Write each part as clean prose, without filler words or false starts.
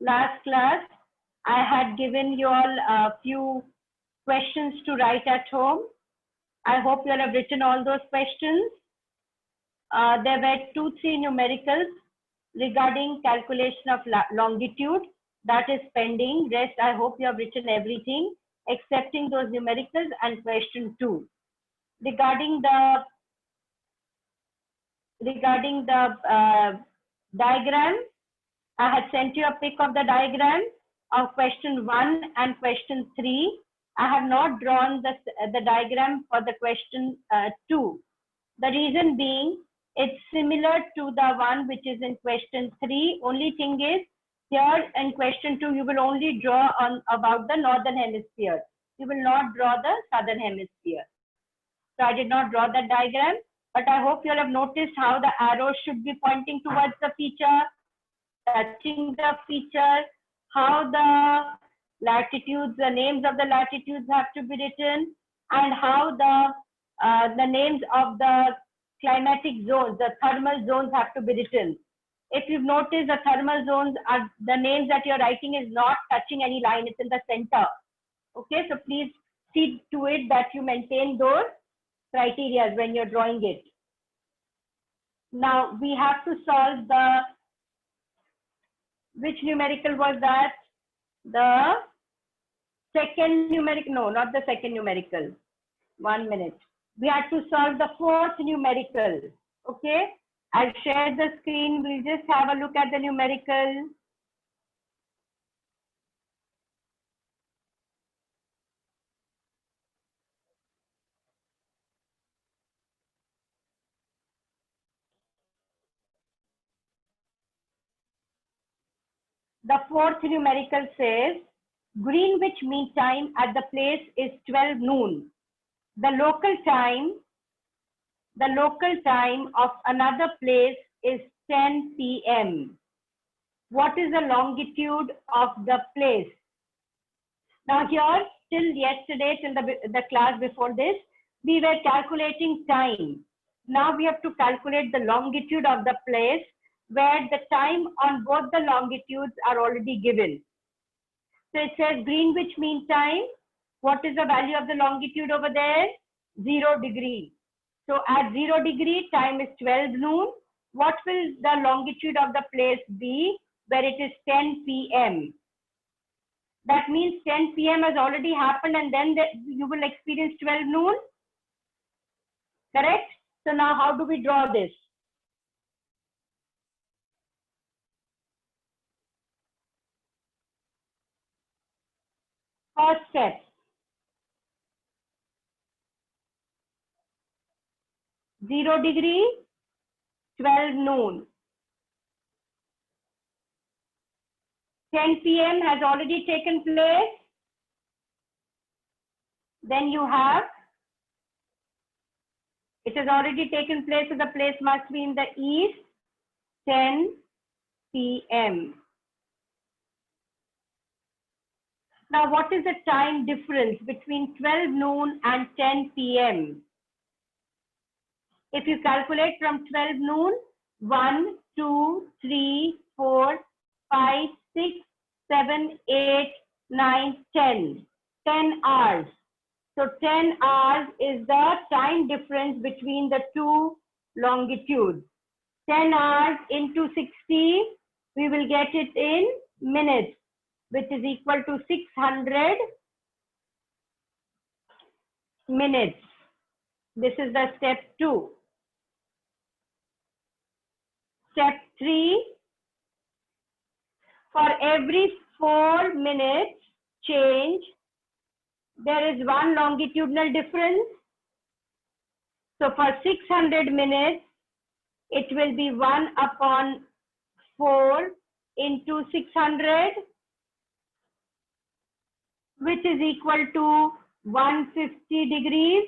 last class, I had given you all a few questions to write at home. I hope you all have written all those questions. There were 2-3 numericals regarding calculation of longitude that is pending. Rest, I hope you have written everything excepting those numericals and question 2. Regarding the diagram, I had sent you a pic of the diagram of question 1 and question 3. I have not drawn the diagram for the question 2. The reason being, it's similar to the one which is in question 3. Only thing is, here in question 2, you will only draw on about the northern hemisphere. You will not draw the southern hemisphere. So I did not draw that diagram, but I hope you all have noticed how the arrows should be pointing towards the feature, touching the feature, how the latitudes, the names of the latitudes have to be written, and how the names of the climatic zones, the thermal zones have to be written. If you've noticed, the thermal zones are the names that you're writing is not touching any line, it's in the center. Okay, so please see to it that you maintain those criteria when you're drawing it. Now we have to solve the, which numerical was that? The second numerical, no, not the second numerical. 1 minute. We had to solve the fourth numerical. Okay, I'll share the screen. We'll just have a look at the numerical. The fourth numerical says, Greenwich Mean Time at the place is 12 noon. The local time of another place is 10 p.m. What is the longitude of the place? Now here, till yesterday, till the class before this, we were calculating time. Now we have to calculate the longitude of the place where the time on both the longitudes are already given. So it says Greenwich Mean Time. What is the value of the longitude over there? 0 degree. So at 0 degree, time is 12 noon. What will the longitude of the place be where it is 10 p.m.? That means 10 p.m. has already happened and then you will experience 12 noon. Correct? So now how do we draw this? First step. Zero degree, 12 noon. 10 p.m. has already taken place. Then you have, it has already taken place, so the place must be in the east, 10 p.m. Now, what is the time difference between 12 noon and 10 p.m.? If you calculate from 12 noon, 1, 2, 3, 4, 5, 6, 7, 8, 9, 10. 10 hours. So 10 hours is the time difference between the two longitudes. 10 hours into 60, we will get it in minutes, which is equal to 600 minutes. This is the step 2. Step 3, for every 4 minutes change, there is one longitudinal difference. So for 600 minutes, it will be 1 upon 4 into 600, which is equal to 150 degrees.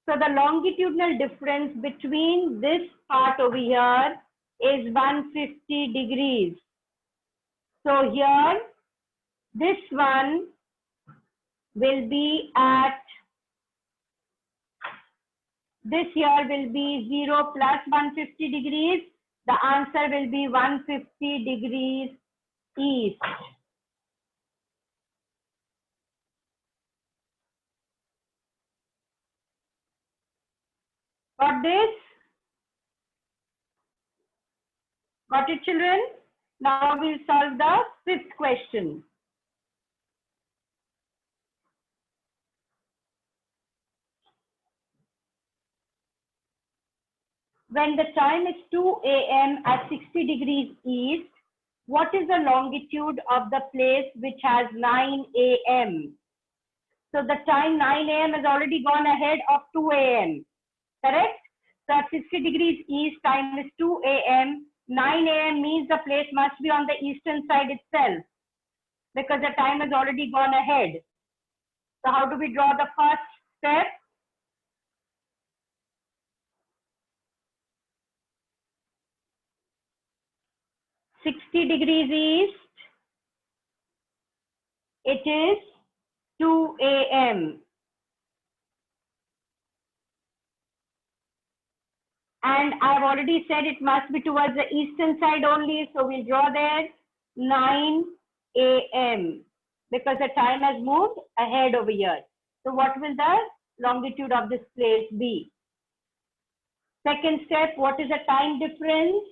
So the longitudinal difference between this part over here is 150 degrees. So here, this one will be at, this here will be 0 plus 150 degrees. The answer will be 150 degrees east. Got this? Got it, children? Now we'll solve the fifth question. When the time is 2 a.m. at 60 degrees east, what is the longitude of the place which has 9 a.m.? So the time 9 a.m. has already gone ahead of 2 a.m. Correct? So at 60 degrees east, time is 2 a.m. 9 a.m. means the place must be on the eastern side itself because the time has already gone ahead. So how do we draw the first step? (60 degrees east), it is 2 a.m. And I've already said it must be towards the eastern side only. So we'll draw there 9 a.m. because the time has moved ahead over here. So what will the longitude of this place be? Second step, what is the time difference?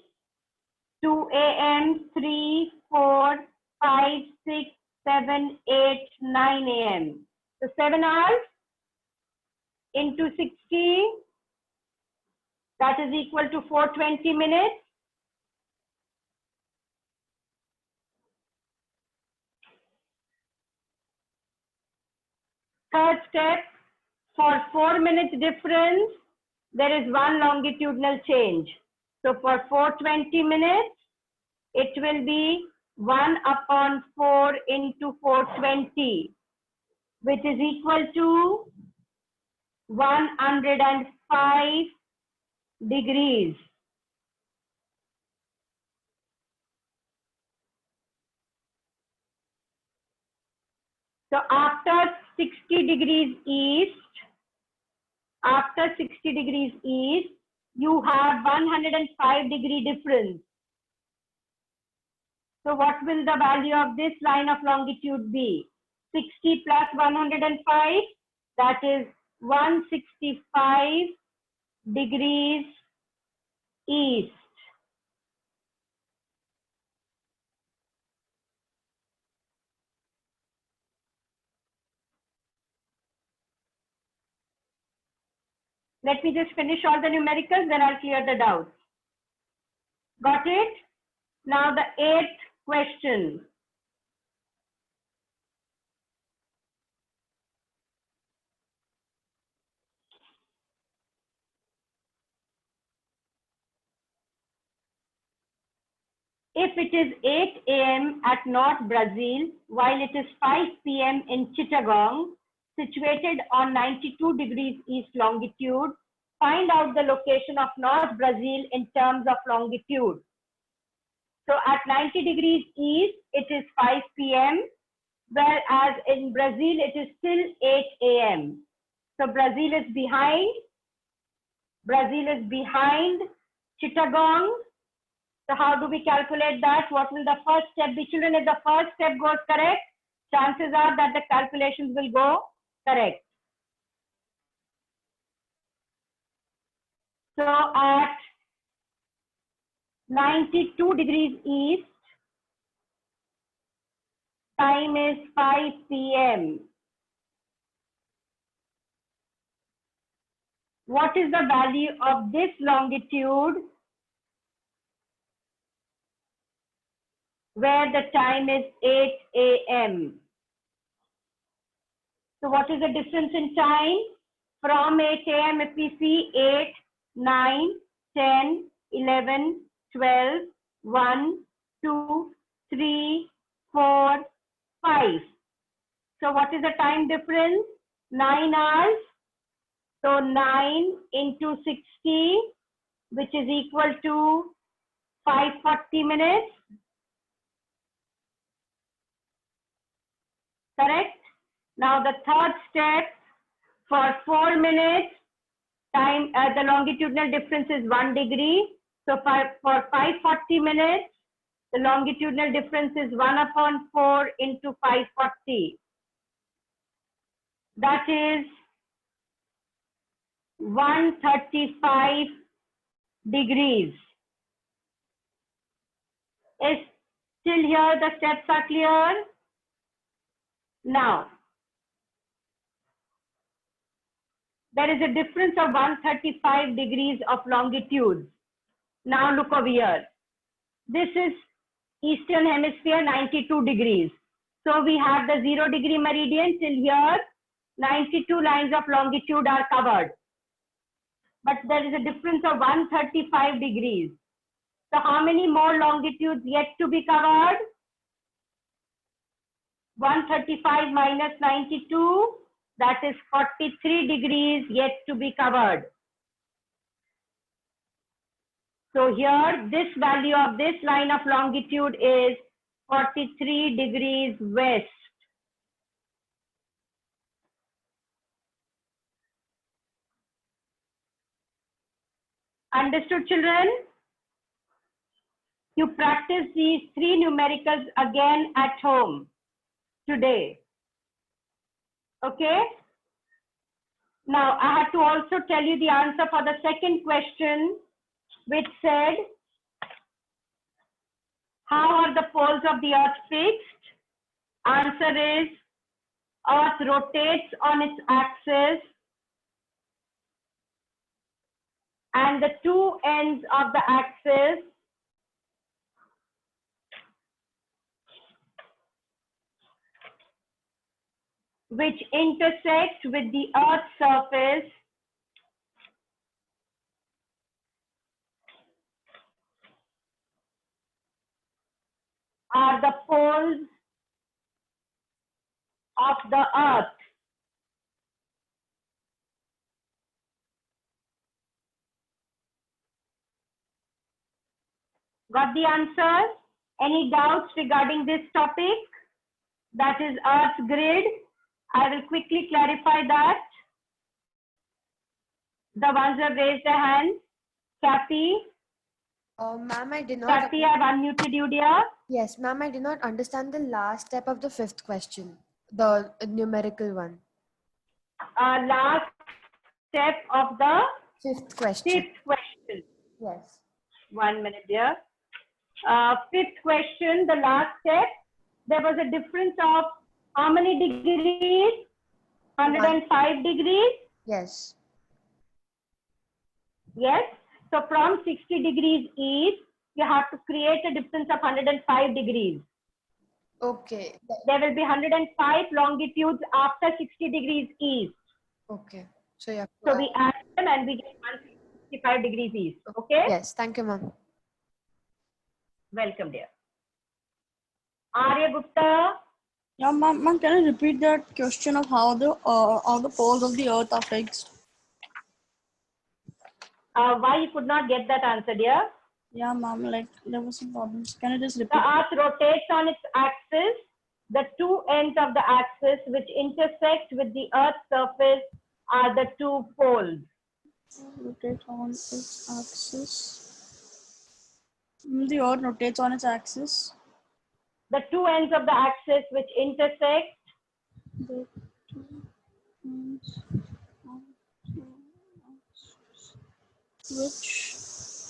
2 a.m., 3, 4, 5, 6, 7, 8, 9 a.m. So 7 hours into 60, that is equal to 420 minutes. Third step, for 4 minutes difference, there is one longitudinal change. So for 420 minutes, it will be 1/4 into 420, which is equal to 105 degrees. So after 60 degrees east, you have 105-degree difference. So what will the value of this line of longitude be? 60 plus 105, that is 165 degrees east. Let me just finish all the numericals, then I'll clear the doubts. Got it? Now the 8th question. If it is 8 a.m. at North Brazil, while it is 5 p.m. in Chittagong, situated on 92 degrees east longitude, find out the location of North Brazil in terms of longitude. So at 90 degrees east, it is 5 p.m., whereas in Brazil, it is still 8 a.m. So Brazil is behind Chittagong. So how do we calculate that? What will the first step be? Children, if the first step goes correct, chances are that the calculations will go correct. So at 92 degrees east, time is 5 p.m. What is the value of this longitude where the time is 8 a.m.? So what is the difference in time? From 8 a.m. if we see 8, 9, 10, 11, 12, 1, 2, 3, 4, 5. So what is the time difference? 9 hours. So 9 into 60, which is equal to 540 minutes. Correct? Now the third step, for 4 minutes, time the longitudinal difference is 1 degree. So for 540 minutes, the longitudinal difference is 1/4 into 540. That is 135 degrees. Is still here the steps are clear? Now, there is a difference of 135 degrees of longitude. Now look over here. This is Eastern Hemisphere, 92 degrees. So we have the 0-degree meridian till here. 92 lines of longitude are covered. But there is a difference of 135 degrees. So how many more longitudes yet to be covered? 135 minus 92, that is 43 degrees yet to be covered. So here, this value of this line of longitude is 43 degrees west. Understood, children? You practice these 3 numericals again at home today. Okay? Now, I have to also tell you the answer for the second question, which said, how are the poles of the earth fixed? Answer is, earth rotates on its axis and the two ends of the axis which intersect with the earth's surface are the poles of the earth. Got the answer? Any doubts regarding this topic? That is Earth's grid. I will quickly clarify that. The ones who have raised their hands. Kathy? Ma'am, I did not. Kathy, I have unmuted you, dear. Yes, ma'am, I did not understand the last step of the 5th question, the numerical one. Last step of the 5th question. 5th question. Yes. 1 minute, dear. 5th question, the last step. There was a difference of how many degrees? 105 degrees? Yes. Yes. So from 60 degrees east, you have to create a difference of 105 degrees. Okay. There will be 105 longitudes after 60 degrees east. Okay. So, yeah. So we add them and we get 165 degrees east. Okay? Yes. Thank you, ma'am. Welcome, dear. Arya Gupta. Yeah, ma'am, can you repeat that question of how the poles of the earth are fixed? Why you could not get that answer, dear? Yeah, ma'am, like there was some problems. Can you just repeat? The earth rotates on its axis. The two ends of the axis which intersect with the earth's surface are the two poles. Rotate on its axis. The earth rotates on its axis. The two ends of the axis which intersect The two ends which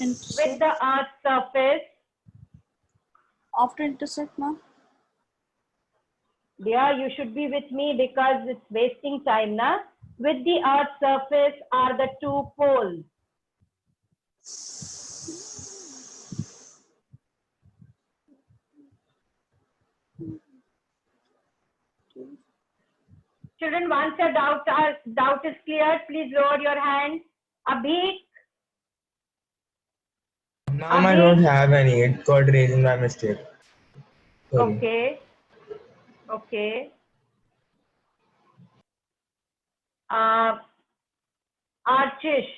intersect with the earth's surface. After intersect, ma'am? Dear, you should be with me because it's wasting time, na? With the earth's surface are the two poles. Children, once your doubt is clear, please lower your hand. Abhi? Ma'am, I don't have any. It got raised by mistake. Sorry. Okay. Okay. Archish.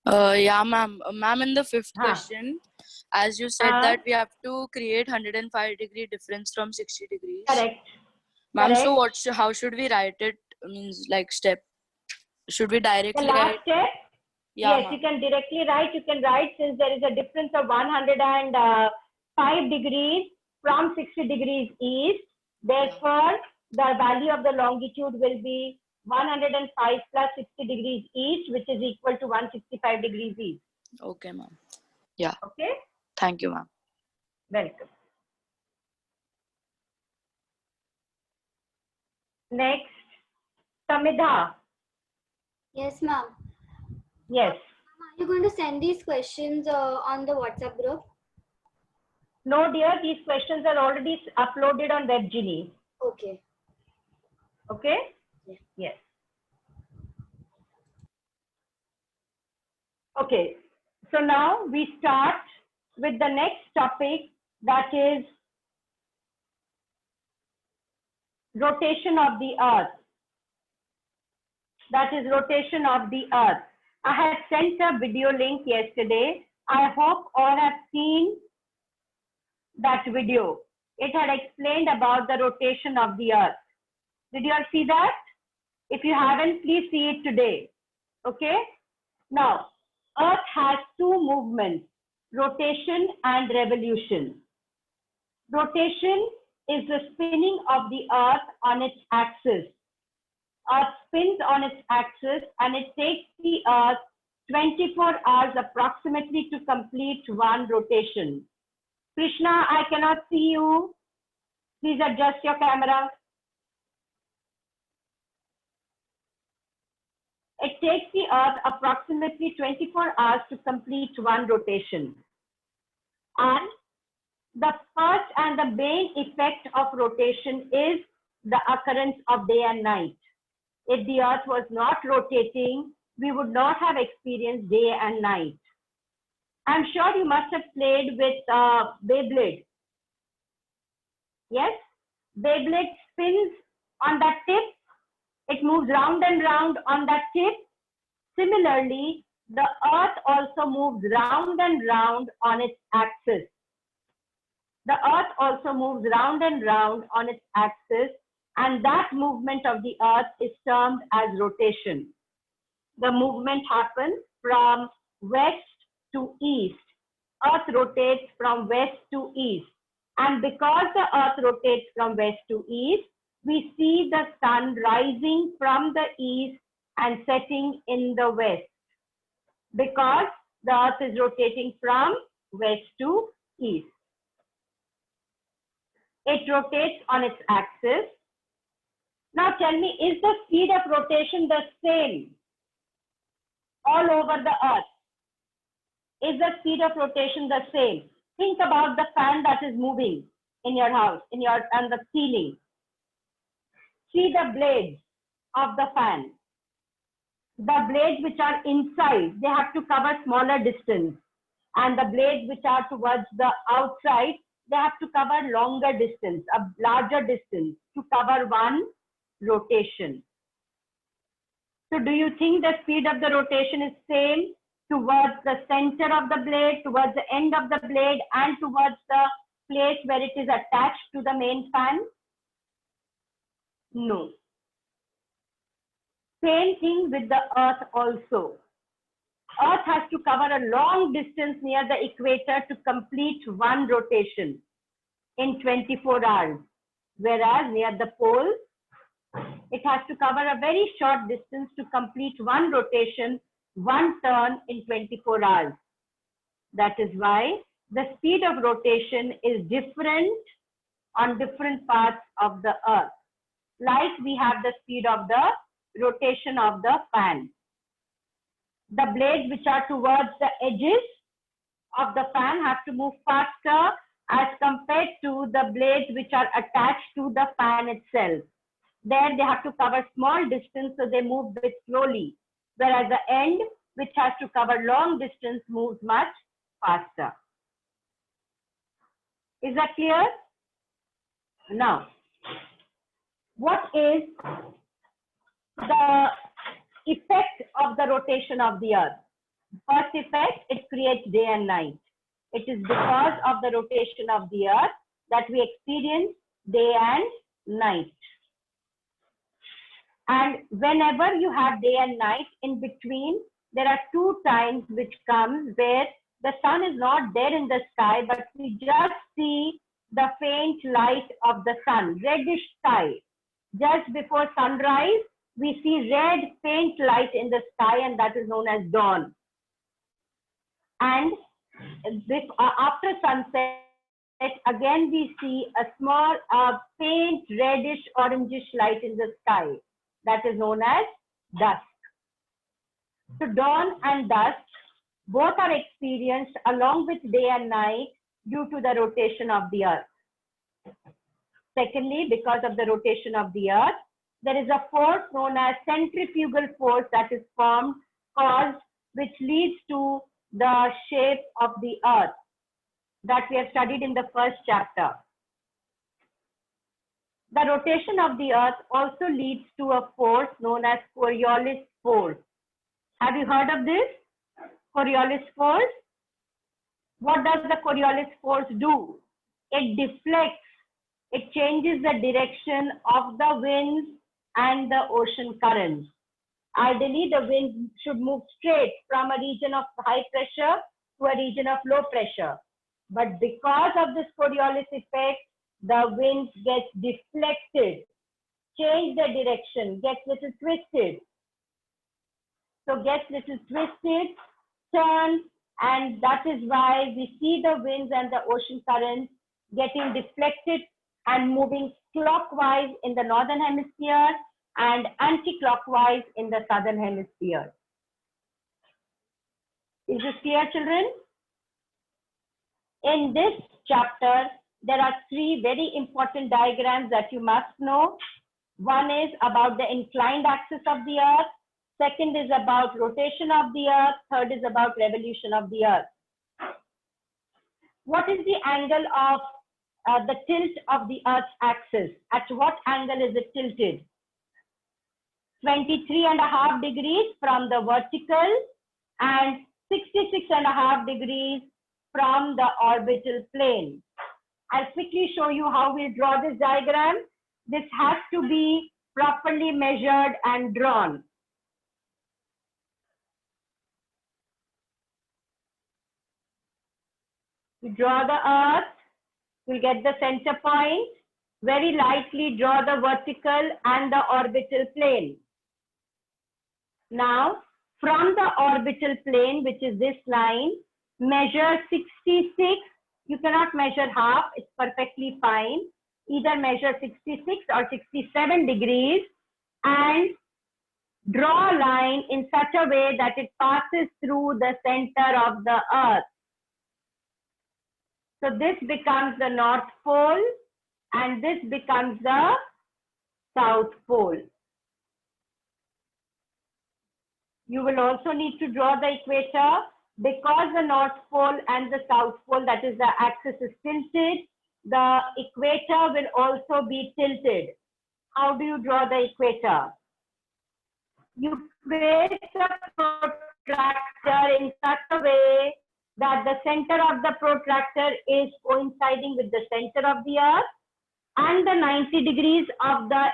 Yeah, ma'am. Ma'am, in the 5th question, as you said that we have to create 105-degree difference from 60 degrees. Correct. Ma'am, so how should we write it? Means like step. Should we directly The last write? step? Yeah, Yes, ma'am. you can directly write. You can write, since there is a difference of 105 degrees from 60 degrees east. Therefore, the value of the longitude will be 105 plus 60 degrees east, which is equal to 165 degrees east. Okay, ma'am. Yeah. Okay? Thank you, ma'am. Welcome. Next, Samidha. Yes, ma'am. Yes. Are you going to send these questions on the WhatsApp group? No, dear, these questions are already uploaded on WebGenie. Okay. Okay? Yeah. Yes. Okay. So now we start with the next topic, that is rotation of the earth. That is rotation of the earth. I had sent a video link yesterday. I hope all have seen that video. It had explained about the rotation of the earth. Did you all see that? If you haven't, please see it today. Okay? Now, earth has two movements, rotation and revolution. Rotation is the spinning of the earth on its axis. Earth spins on its axis and it takes the earth 24 hours approximately to complete one rotation. Krishna, I cannot see you. Please adjust your camera. It takes the earth approximately 24 hours to complete one rotation. And the first and the main effect of rotation is the occurrence of day and night. If the earth was not rotating, we would not have experienced day and night. I'm sure you must have played with Beyblade. Yes? Beyblade spins on that tip. It moves round and round on that tip. Similarly, the earth also moves round and round on its axis. The earth also moves round and round on its axis, and that movement of the earth is termed as rotation. The movement happens from west to east. Earth rotates from west to east. And because the earth rotates from west to east, we see the sun rising from the east and setting in the west. Because the earth is rotating from west to east. It rotates on its axis. Now tell me, is the speed of rotation the same all over the earth? Is the speed of rotation the same? Think about the fan that is moving in your house, on the ceiling. See the blades of the fan. The blades which are inside, they have to cover smaller distance. And the blades which are towards the outside, they have to cover longer distance, a larger distance to cover one rotation. So do you think the speed of the rotation is same towards the center of the blade, towards the end of the blade, and towards the place where it is attached to the main fan? No. Same thing with the earth also. Earth has to cover a long distance near the equator to complete one rotation in 24 hours. Whereas near the pole, it has to cover a very short distance to complete one rotation, one turn in 24 hours. That is why the speed of rotation is different on different parts of the earth. Like we have the speed of the rotation of the fan. The blades which are towards the edges of the fan have to move faster as compared to the blades which are attached to the fan itself. There they have to cover small distance, so they move a bit slowly. Whereas the end, which has to cover long distance, moves much faster. Is that clear? Now, what is the effect of the rotation of the earth? First effect, it creates day and night. It is because of the rotation of the earth that we experience day and night. And whenever you have day and night, in between, there are two times which comes where the sun is not there in the sky, but we just see the faint light of the sun, reddish sky. Just before sunrise, we see red faint light in the sky, and that is known as dawn. And after sunset, again we see a small, faint reddish orangish light in the sky. That is known as dusk. So dawn and dusk both are experienced along with day and night due to the rotation of the earth. Secondly, because of the rotation of the earth, there is a force known as centrifugal force that is caused, which leads to the shape of the earth that we have studied in the first chapter. The rotation of the earth also leads to a force known as Coriolis force. Have you heard of this? Coriolis force? What does the Coriolis force do? It deflects, it changes the direction of the winds and the ocean currents. Ideally, the wind should move straight from a region of high pressure to a region of low pressure. But because of this Coriolis effect, the wind gets deflected, change the direction, gets little twisted. So gets little twisted, turns, and that is why we see the winds and the ocean currents getting deflected and moving clockwise in the northern hemisphere and anti-clockwise in the southern hemisphere. Is this clear, children? In this chapter, there are three very important diagrams that you must know. One is about the inclined axis of the earth. Second is about rotation of the earth. Third is about revolution of the earth. What is the angle of the tilt of the earth's axis? At what angle is it tilted? 23.5 degrees from the vertical and 66.5 degrees from the orbital plane. I'll quickly show you how we'll draw this diagram. This has to be properly measured and drawn. You draw the earth, you'll get the center point, very lightly draw the vertical and the orbital plane. Now, from the orbital plane, which is this line, measure 66. You cannot measure half, it's perfectly fine. Either measure 66 or 67 degrees and draw a line in such a way that it passes through the center of the earth. So this becomes the North Pole and this becomes the South Pole. You will also need to draw the equator. Because the North Pole and the South Pole, that is the axis, is tilted, the equator will also be tilted. How do you draw the equator? You place the protractor in such a way that the center of the protractor is coinciding with the center of the earth and the 90 degrees of the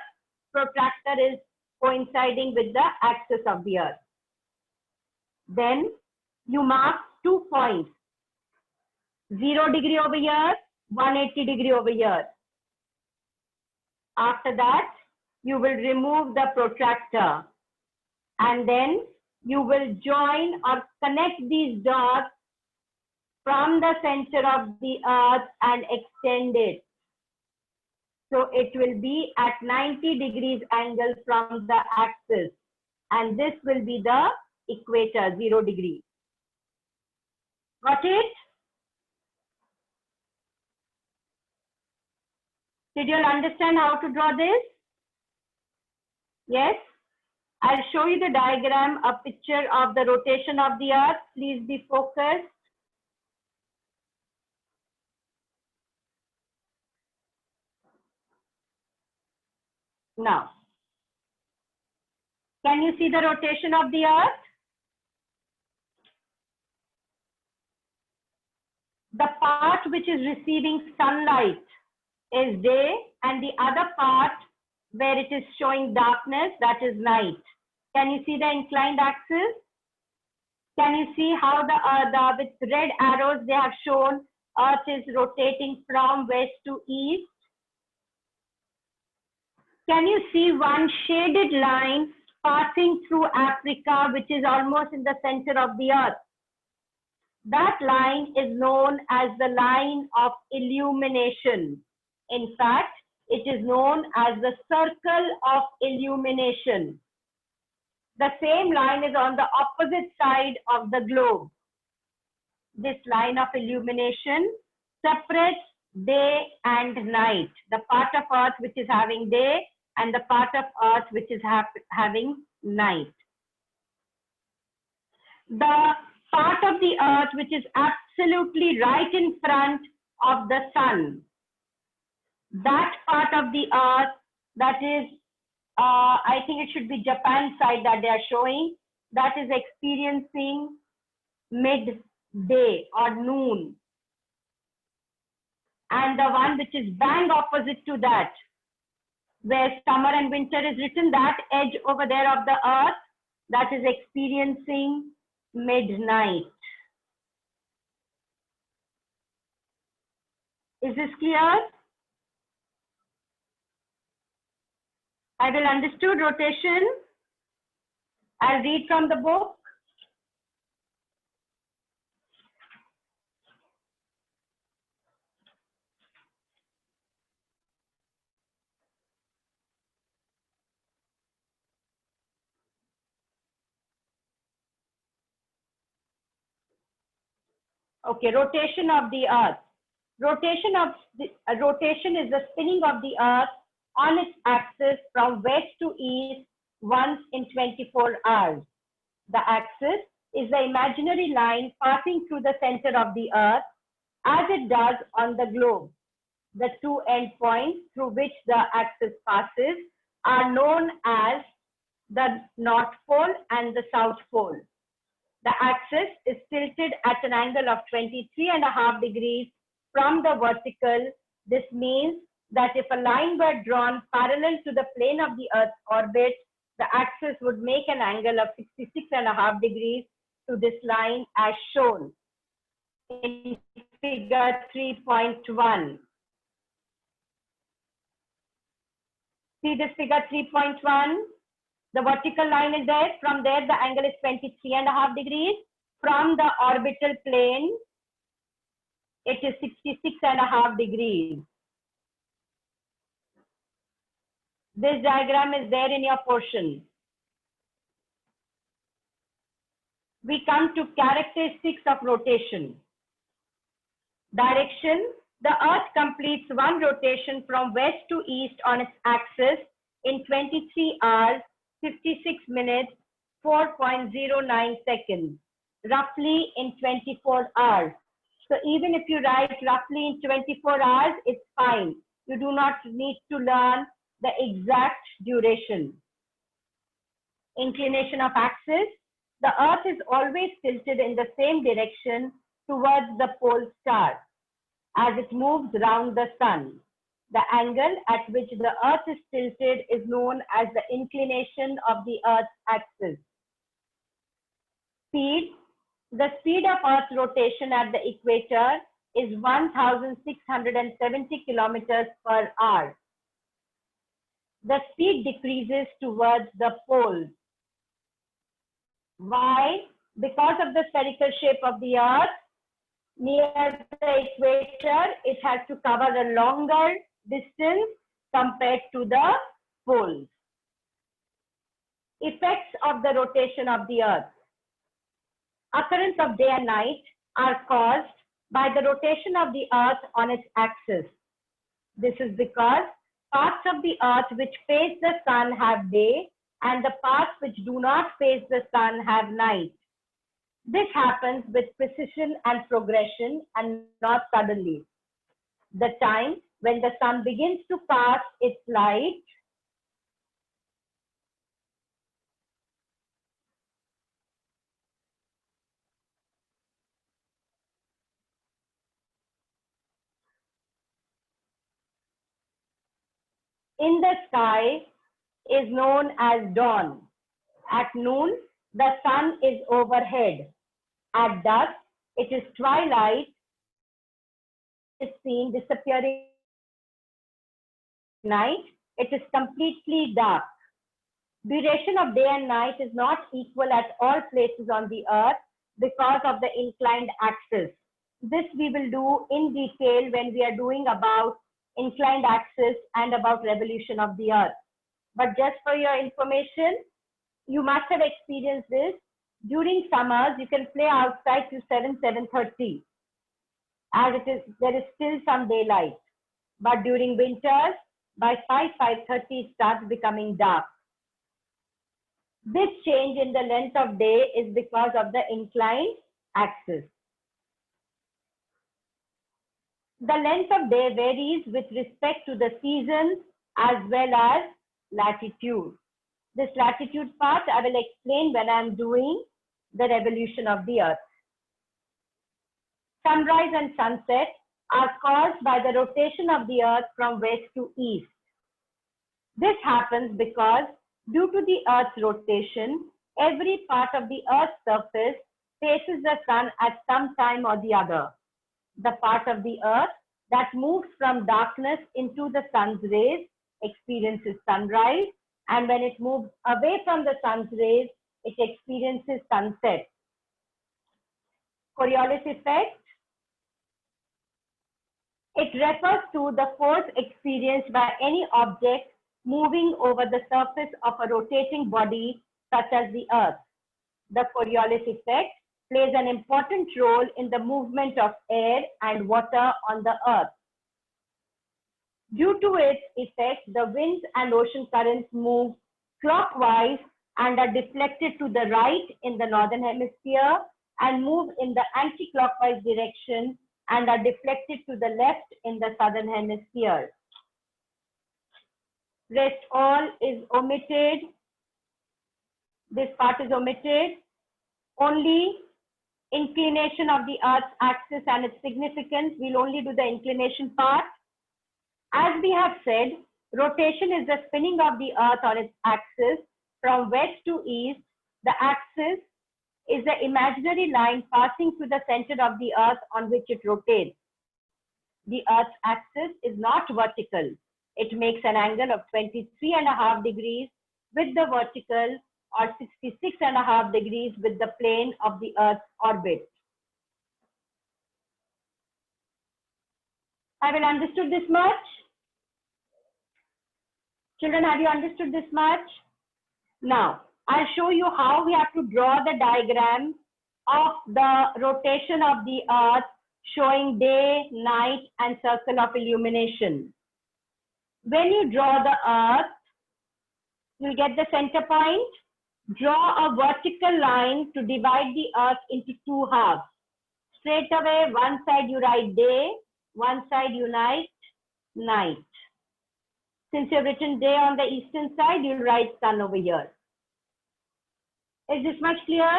protractor is coinciding with the axis of the earth. Then you mark 2 points, 0 degree over here, 180 degree over here. After that, you will remove the protractor and then you will join or connect these dots from the center of the earth and extend it. So it will be at 90 degrees angle from the axis and this will be the equator, 0 degree. Got it? Did you all understand how to draw this? Yes? I'll show you the diagram, a picture of the rotation of the earth. Please be focused. Now, can you see the rotation of the earth? The part which is receiving sunlight is day and the other part where it is showing darkness, that is night. Can you see the inclined axis? Can you see how with red arrows they have shown Earth is rotating from west to east? Can you see one shaded line passing through Africa, which is almost in the center of the Earth? That line is known as the line of illumination. In fact, it is known as the circle of illumination. The same line is on the opposite side of the globe. This line of illumination separates day and night, the part of Earth which is having day and the part of Earth which is having night. The part of the Earth which is absolutely right in front of the sun, that part of the Earth, that is, I think it should be Japan side that they are showing, that is experiencing midday or noon. And the one which is bang opposite to that, where summer and winter is written, that edge over there of the Earth, that is experiencing midnight. Is this clear? I will understood rotation. I'll read from the book. Okay, rotation of the Earth. Rotation is the spinning of the Earth on its axis from west to east once in 24 hours. The axis is the imaginary line passing through the center of the Earth as it does on the globe. The two endpoints through which the axis passes are known as the North Pole and the South Pole. The axis is tilted at an angle of 23.5 degrees from the vertical. This means that if a line were drawn parallel to the plane of the Earth's orbit, the axis would make an angle of 66.5 degrees to this line as shown in figure 3.1. See this figure 3.1? The vertical line is there. From there, the angle is 23.5 degrees. From the orbital plane, it is 66.5 degrees. This diagram is there in your portion. We come to characteristics of rotation. Direction. The Earth completes one rotation from west to east on its axis in 23 hours, 56 minutes, 4.09 seconds, roughly in 24 hours. So even if you write roughly in 24 hours, it's fine. You do not need to learn the exact duration. Inclination of axis. The Earth is always tilted in the same direction towards the pole star as it moves around the sun. The angle at which the Earth is tilted is known as the inclination of the Earth's axis. Speed. The speed of Earth's rotation at the equator is 1,670 kilometers per hour. The speed decreases towards the poles. Why? Because of the spherical shape of the Earth, near the equator, it has to cover a longer distance compared to the poles. Effects of the rotation of the Earth. Occurrence of day and night are caused by the rotation of the Earth on its axis. This is because parts of the Earth which face the sun have day and the parts which do not face the sun have night. This happens with precision and progression and not suddenly. The time when the sun begins to cast its light in the sky is known as dawn. At noon, the sun is overhead. At dusk, it is twilight, is seen disappearing at night, it is completely dark. Duration of day and night is not equal at all places on the earth because of the inclined axis. This we will do in detail when we are doing about inclined axis and about revolution of the earth. But just for your information, you must have experienced this. During summers, you can play outside till 7:30. As it is, there is still some daylight. But during winters, by 5:30, it starts becoming dark. This change in the length of day is because of the inclined axis. The length of day varies with respect to the seasons as well as latitude. This latitude part I will explain when I am doing the revolution of the earth. Sunrise and sunset are caused by the rotation of the earth from west to east. This happens because due to the earth's rotation, every part of the earth's surface faces the sun at some time or the other. The part of the earth that moves from darkness into the sun's rays experiences sunrise, and when it moves away from the sun's rays, it experiences sunset. Coriolis effect. It refers to the force experienced by any object moving over the surface of a rotating body such as the earth. The Coriolis effect plays an important role in the movement of air and water on the earth. Due to its effect, the winds and ocean currents move clockwise and are deflected to the right in the northern hemisphere and move in the anti-clockwise direction and are deflected to the left in the southern hemisphere. Rest all is omitted. This part is omitted. Only inclination of the earth's axis and its significance. We'll only do the inclination part. As we have said, rotation is the spinning of the earth on its axis from west to east. The axis is the imaginary line passing through the center of the earth on which it rotates. The earth's axis is not vertical. It makes an angle of 23.5 degrees with the vertical or 66.5 degrees with the plane of the earth's orbit. Have you understood this much? Children, have you understood this much? Now, I'll show you how we have to draw the diagram of the rotation of the earth showing day, night, and circle of illumination. When you draw the earth, you'll get the center point. Draw a vertical line to divide the earth into two halves. Straight away, one side you write day, one side you write night. Since you've written day on the eastern side, you'll write sun over here. Is this much clear?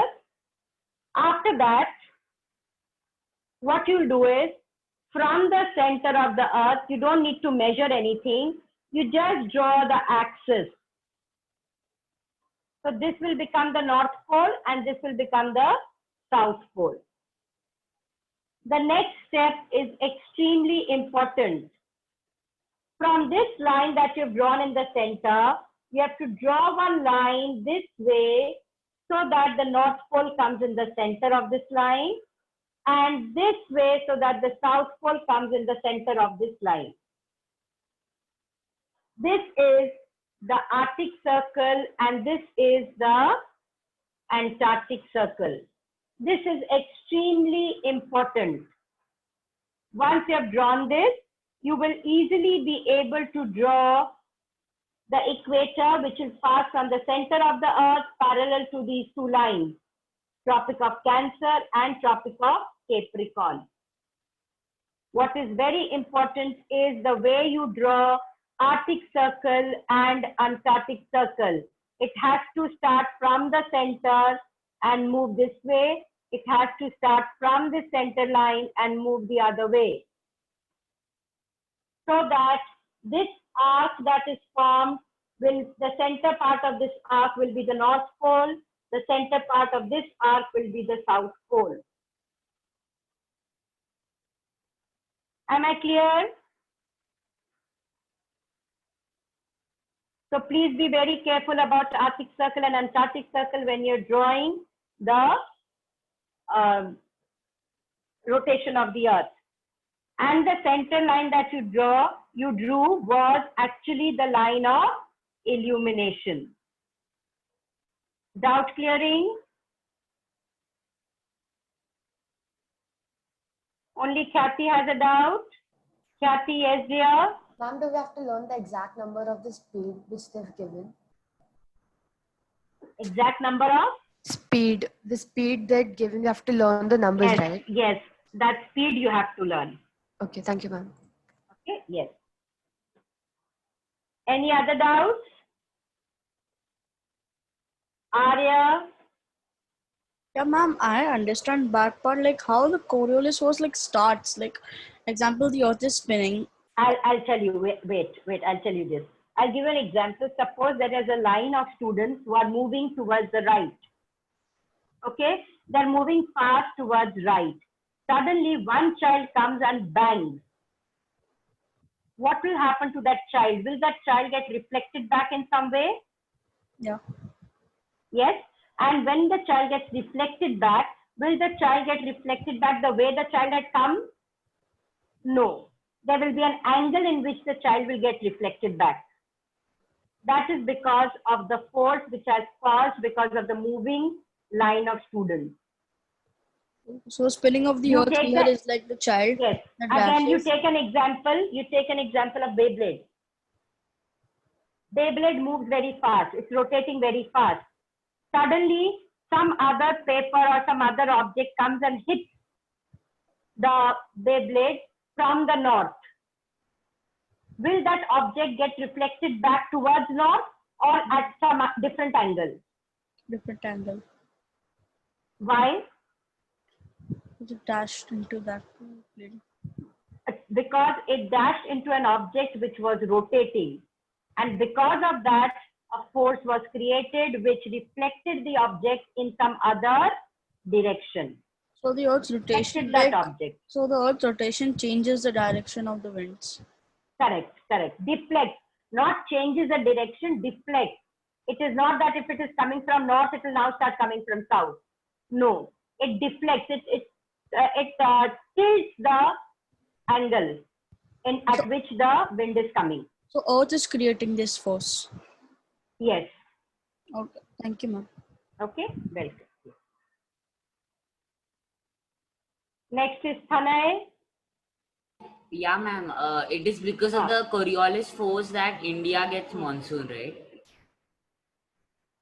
After that, what you'll do is, from the center of the earth, you don't need to measure anything. You just draw the axis. So this will become the North Pole and this will become the South Pole. The next step is extremely important. From this line that you've drawn in the center, you have to draw one line this way so that the North Pole comes in the center of this line, and this way so that the South Pole comes in the center of this line. This is the Arctic Circle and this is the Antarctic Circle. This is extremely important. Once you have drawn this, you will easily be able to draw the equator, which is passed from the center of the earth parallel to these two lines, Tropic of Cancer and Tropic of Capricorn. What is very important is the way you draw Arctic Circle and Antarctic Circle. It has to start from the center and move this way. It has to start from the center line and move the other way. So that this arc that is formed, the center part of this arc will be the North Pole, The center part of this arc will be the south pole. Am I clear? So please be very careful about Arctic Circle and Antarctic Circle when you're drawing the rotation of the Earth. And the center line that you drew was actually the line of illumination. Doubt clearing? Only Kathy has a doubt. Kathy, yes dear. Ma'am, do we have to learn the exact number of the speed which they've given? Exact number of? Speed. The speed they're given, we have to learn the numbers, Yes, right? yes. That speed you have to learn. Okay, thank you, ma'am. Okay, yes. Any other doubts? Arya? Yeah, ma'am, I understand that part, like how the Coriolis force like starts. Like, example, the Earth is spinning. I'll tell you. Wait. I'll tell you this. I'll give you an example. Suppose there is a line of students who are moving towards the right. Okay? They're moving fast towards right. Suddenly, one child comes and bangs. What will happen to that child? Will that child get reflected back in some way? Yeah. Yes? And when the child gets reflected back, will the child get reflected back the way the child had come? No. There will be an angle in which the child will get reflected back. That is because of the force which has caused because of the moving line of students. So spinning of the You Earth take here the- is like the child. Yes. that Again, you dashes. take an example. You take an example of Beyblade. Beyblade moves very fast. It's rotating very fast. Suddenly, some other paper or some other object comes and hits the Beyblade from the north. Will that object get reflected back towards north or at some different angle? Different angle. Why? It dashed into that plane. Because it dashed into an object which was rotating. And because of that, a force was created which reflected the object in some other direction. So the Earth's rotation, Reflected that like, object. so the Earth's rotation changes the direction of the winds. Correct. Deflects. Not changes the direction, deflects. It is not that if it is coming from north, it will now start coming from south. No, it deflects. It tilts the angle at which the wind is coming. So Earth is creating this force. Yes. Okay, thank you, ma'am. Okay. Welcome. Next is Tanay. Yeah, ma'am. It is because of the Coriolis force that India gets monsoon, right?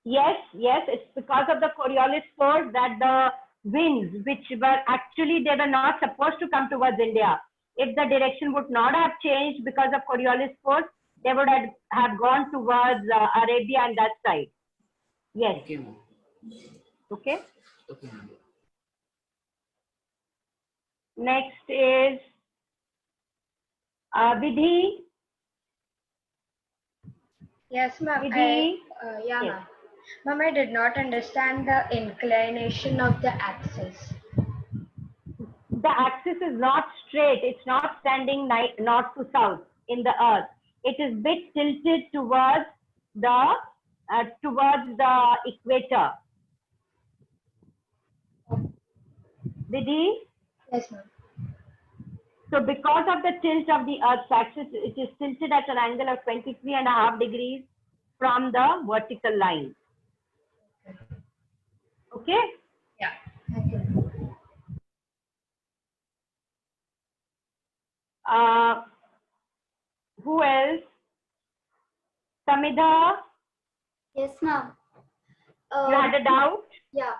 Yes. It's because of the Coriolis force that the winds, which were actually, they were not supposed to come towards India. If the direction would not have changed because of Coriolis force, they would have gone towards Arabia and that side. Yes. Okay, ma'am. Okay. Okay, ma'am. Next is Vidhi. Yes, ma'am. Vidhi. Yeah, Yes. ma'am. Ma'am, I did not understand the inclination of the axis. The axis is not straight. It's not standing north to south in the earth. It is bit tilted towards the equator. Vidhi? Yes, ma'am. So because of the tilt of the earth's axis, it is tilted at an angle of 23.5 degrees from the vertical line. Okay? Yeah. Thank you. Who else? Samidha, Yes, ma'am. you had a doubt? Yeah.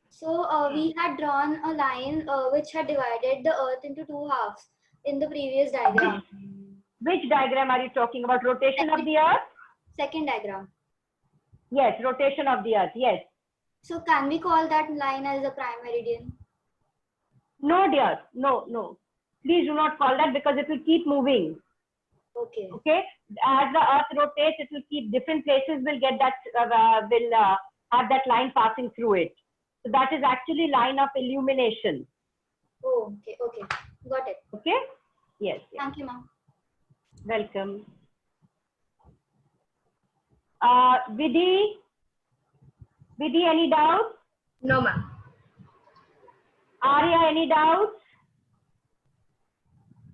So we had drawn a line which had divided the earth into two halves in the previous diagram. Which diagram are you talking about? Rotation of the earth? Second diagram. Yes, rotation of the earth. Yes. So can we call that line as a prime meridian? No, dear. No. Please do not call that because it will keep moving. Okay. Okay? As the earth rotates, it will keep different places will get that, will have that line passing through it. So that is actually line of illumination. Oh, okay, okay. Got it. Okay? Yes. Yes. Thank you, ma'am. Welcome. Vidhi, any doubts? No, ma'am. Arya, any doubts?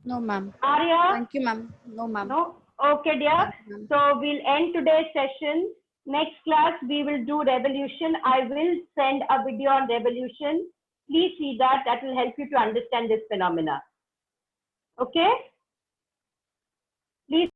No, ma'am. Arya? Thank you, ma'am. No, ma'am. No? Okay, dear. Thank you, ma'am. So we'll end today's session. Next class, we will do revolution. I will send a video on revolution. Please see that. That will help you to understand this phenomena. Okay? Please.